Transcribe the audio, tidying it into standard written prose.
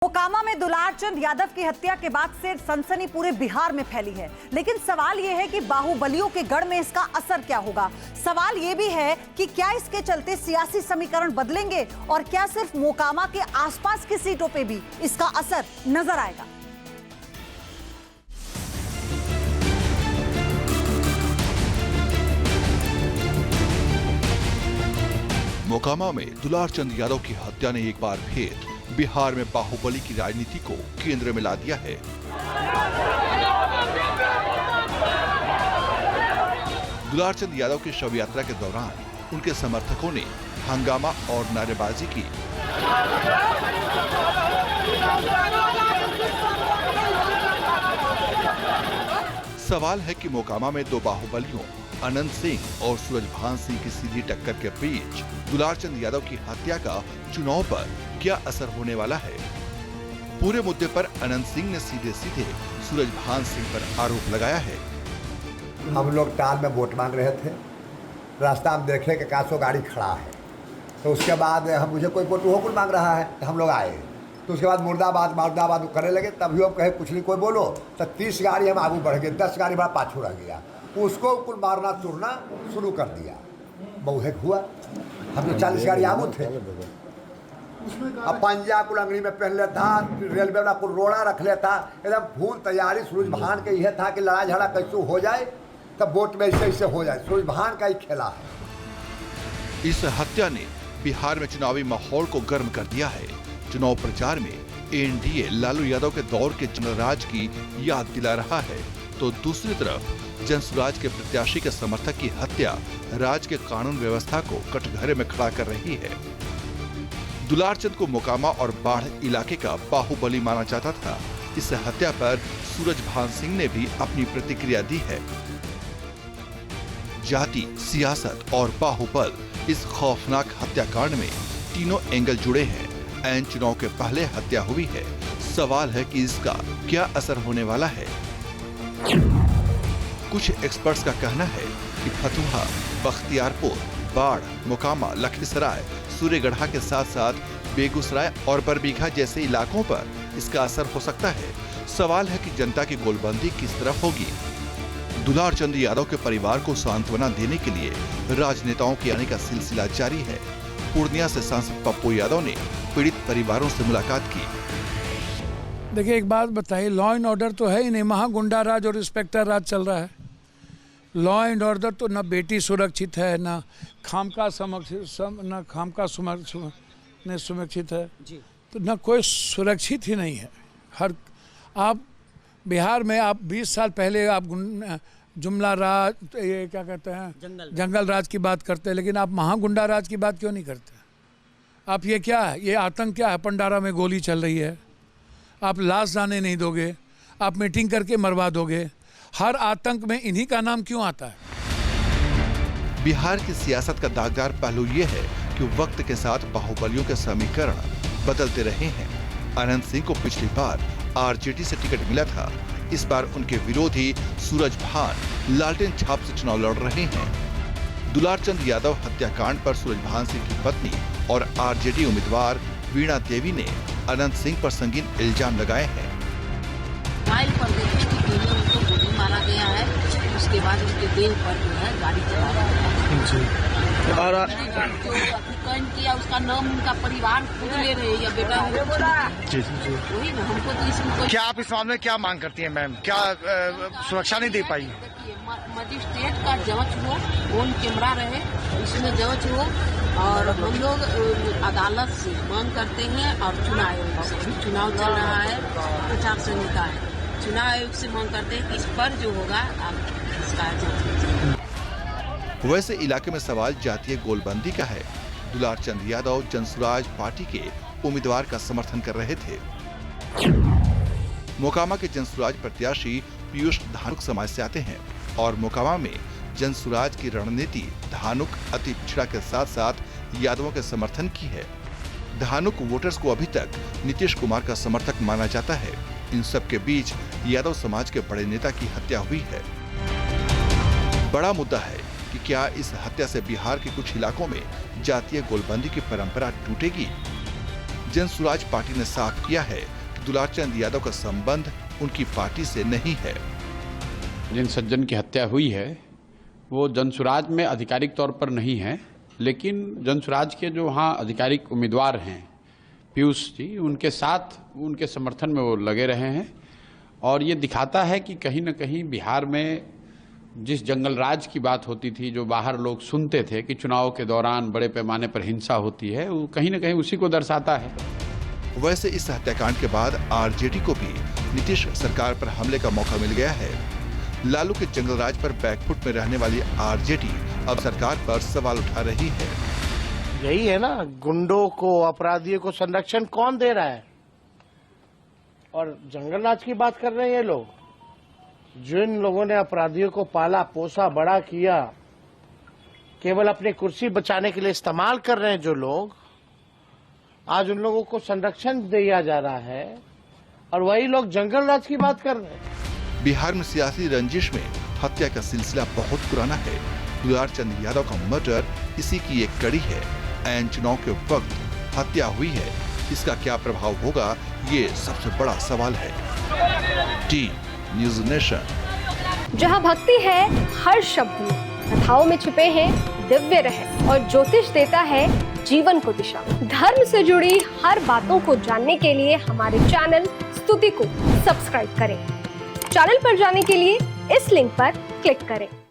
मोकामा में दुलार चंद यादव की हत्या के बाद से सनसनी पूरे बिहार में फैली है, लेकिन सवाल यह है कि बाहुबलियों के गढ़ में इसका असर क्या होगा। सवाल यह भी है कि क्या इसके चलते सियासी समीकरण बदलेंगे और क्या सिर्फ मोकामा के आसपास की सीटों पे भी इसका असर नजर आएगा। मोकामा में दुलार चंद यादव की हत्या ने एक बार फिर बिहार में बाहुबली की राजनीति को केंद्र में ला दिया है। दुलार चंद यादव की शव यात्रा के दौरान उनके समर्थकों ने हंगामा और नारेबाजी की। सवाल है कि मोकामा में दो बाहुबलियों अनंत सिंह और सूरजभान सिंह की सीधी टक्कर के बीच दुलार चंद यादव की हत्या का चुनाव पर क्या असर होने वाला है। पूरे मुद्दे पर अनंत सिंह ने सीधे सीधे सूरजभान सिंह पर आरोप लगाया है। हम लोग टाल में वोट मांग रहे थे, रास्ता में देखे कि 100 गाड़ी खड़ा है, तो उसके बाद हम मुझे कोई वोट होकुल मांग रहा है, तो हम लोग आए, तो उसके बाद मुर्दाबाद मुर्दाबाद करने लगे। तभी हम कहे कुछ नहीं कोई बोलो, तो 30 गाड़ी हम आगू बढ़ गए, 10 गाड़ी बड़ा पाछू रह गया, उसको कुल मारना तोड़ना शुरू कर दिया। बहु हुआ, हम तो 40 गाड़ी आगू थे। अब पंजा कुल अंगड़ी में पहन लेता, रेलवे वाला कुल रोड़ा रख लेता, एकदम फूल तैयारी। सूरजभान के यह था कि लड़ाई झगड़ा कैसे हो जाए, तब वोट में ऐसे ऐसे हो जाए। सूरजभान का ही खेला है। इस हत्या ने बिहार में चुनावी माहौल को गर्म कर दिया है। चुनाव प्रचार में एनडीए लालू यादव के दौर के जंगल राज की याद दिला रहा है, तो दूसरी तरफ जनसुराज के प्रत्याशी के समर्थक की हत्या राज्य के कानून व्यवस्था को कटघरे में खड़ा कर रही है। दुलार चंद को मोकामा और बाढ़ इलाके का बाहुबली माना जाता था। इस हत्या पर सूरजभान सिंह ने भी अपनी प्रतिक्रिया दी है। जाति, सियासत और बाहुबल इस खौफनाक हत्याकांड में तीनों एंगल जुड़े हैं। ऐन चुनाव के पहले हत्या हुई है। सवाल है कि इसका क्या असर होने वाला है। कुछ एक्सपर्ट्स का कहना है कि फतुहा, बख्तियारपुर, बाढ़, मोकामा, लखीसराय, सूर्यगढ़ा के साथ साथ बेगूसराय और बरबीघा जैसे इलाकों पर इसका असर हो सकता है। सवाल है कि जनता की गोलबंदी किस तरफ होगी। दुलार चंद यादव के परिवार को सांत्वना देने के लिए राजनेताओं के आने का सिलसिला जारी है। पूर्णिया से सांसद पप्पू यादव ने पीड़ित परिवारों से मुलाकात की। देखिए, एक बात बताइए, लॉ एंड ऑर्डर तो है ही नहीं, वहाँ गुंडा राज और इंस्पेक्टर राज चल रहा है। लॉ एंड ऑर्डर तो न बेटी सुरक्षित है, न खामका सुरक्षित है जी। तो न कोई सुरक्षित ही नहीं है। हर आप बिहार में आप 20 साल पहले आप जुमला राज, ये क्या कहते हैं, जंगल राज की बात करते हैं, लेकिन आप महागुंडा राज की बात क्यों नहीं करते। आप ये क्या है, ये आतंक क्या है। पंडारा में गोली चल रही है, आप लाश जाने नहीं दोगे, आप मीटिंग करके मरवा दोगे। हर आतंक में इन्हीं का नाम क्यों आता है। बिहार की सियासत का दागदार पहलू ये है कि वक्त के साथ बाहुबलियों के समीकरण बदलते रहे हैं। अनंत सिंह को पिछली बार आरजेडी से टिकट मिला था। इस बार उनके विरोधी सूरजभान लालटेन छाप से चुनाव लड़ रहे हैं। दुलार चंद यादव हत्याकांड पर सूरजभान सिंह की पत्नी और आरजेडी उम्मीदवार वीणा देवी ने अनंत सिंह पर संगीन इल्जाम लगाए हैं। पर देखे कि पहले उनको गोली मारा गया है, उसके बाद उनके देह पर जो है गाड़ी चलाया और अतिक्रमण किया। उसका नाम उनका परिवार खुद ले रहे हैं या बेटा वही ना। हमको तो इसमें क्या आप इस मामले में क्या मांग करती हैं मैम, क्या सुरक्षा नहीं दे पाई। मजिस्ट्रेट का जांच हो, ऑन कैमरा रहे, इसमें जांच हो, और हम लोग अदालत से मांग करते हैं। और चुनाव आयोग से, चुनाव चल रहा है, प्रचार संहिता है, चुनाव आयोग से मांग करते हैं कि इस पर जो होगा आप इसका जांच कीजिए। वैसे इलाके में सवाल जातीय गोलबंदी का है। दुलार चंद यादव जनसुराज पार्टी के उम्मीदवार का समर्थन कर रहे थे। मोकामा के जनसुराज प्रत्याशी पीयूष धानुक समाज से आते हैं और मोकामा में जनसुराज की रणनीति धानुक अति पिछड़ा के साथ साथ यादवों के समर्थन की है। धानुक वोटर्स को अभी तक नीतीश कुमार का समर्थक माना जाता है। इन सब के बीच यादव समाज के बड़े नेता की हत्या हुई है। बड़ा मुद्दा है कि क्या इस हत्या से बिहार के कुछ इलाकों में जातीय गोलबंदी की परंपरा टूटेगी। जनसुराज पार्टी ने साफ किया है कि दुलारचंद यादव का संबंध उनकी पार्टी से नहीं है। जिन सज्जन की हत्या हुई है वो जनसुराज में आधिकारिक तौर पर नहीं है, लेकिन जनसुराज के जो वहाँ आधिकारिक उम्मीदवार हैं पीयूष जी, उनके साथ उनके समर्थन में वो लगे रहे हैं। और ये दिखाता है कि कहीं न कहीं बिहार में जिस जंगल राज की बात होती थी, जो बाहर लोग सुनते थे कि चुनाव के दौरान बड़े पैमाने पर हिंसा होती है, वो कहीं न कहीं उसी को दर्शाता है। वैसे इस हत्याकांड के बाद आरजेडी को भी नीतीश सरकार पर हमले का मौका मिल गया है। लालू के जंगल राज पर बैकफुट में रहने वाली आरजेडी अब सरकार पर सवाल उठा रही है। यही है ना, गुंडों को, अपराधियों को संरक्षण कौन दे रहा है? और जंगल राज की बात कर रहे हैं ये लोग, जिन लोगों ने अपराधियों को पाला पोसा बड़ा किया, केवल अपनी कुर्सी बचाने के लिए इस्तेमाल कर रहे हैं जो लोग, आज उन लोगों को संरक्षण दिया जा रहा है और वही लोग जंगल राज की बात कर रहे हैं। बिहार में सियासी रंजिश में हत्या का सिलसिला बहुत पुराना है। दुलारचंद यादव का मर्डर इसी की एक कड़ी है। ऐन चुनाव के वक्त हत्या हुई है, इसका क्या प्रभाव होगा, ये सबसे बड़ा सवाल है। T news nation. जहां भक्ति है हर शब्द में, कथाओं में छुपे हैं दिव्य रहस्य और ज्योतिष देता है जीवन को दिशा। धर्म से जुड़ी हर बातों को जानने के लिए हमारे चैनल स्तुति को सब्सक्राइब करें। चैनल पर जाने के लिए इस लिंक पर क्लिक करें।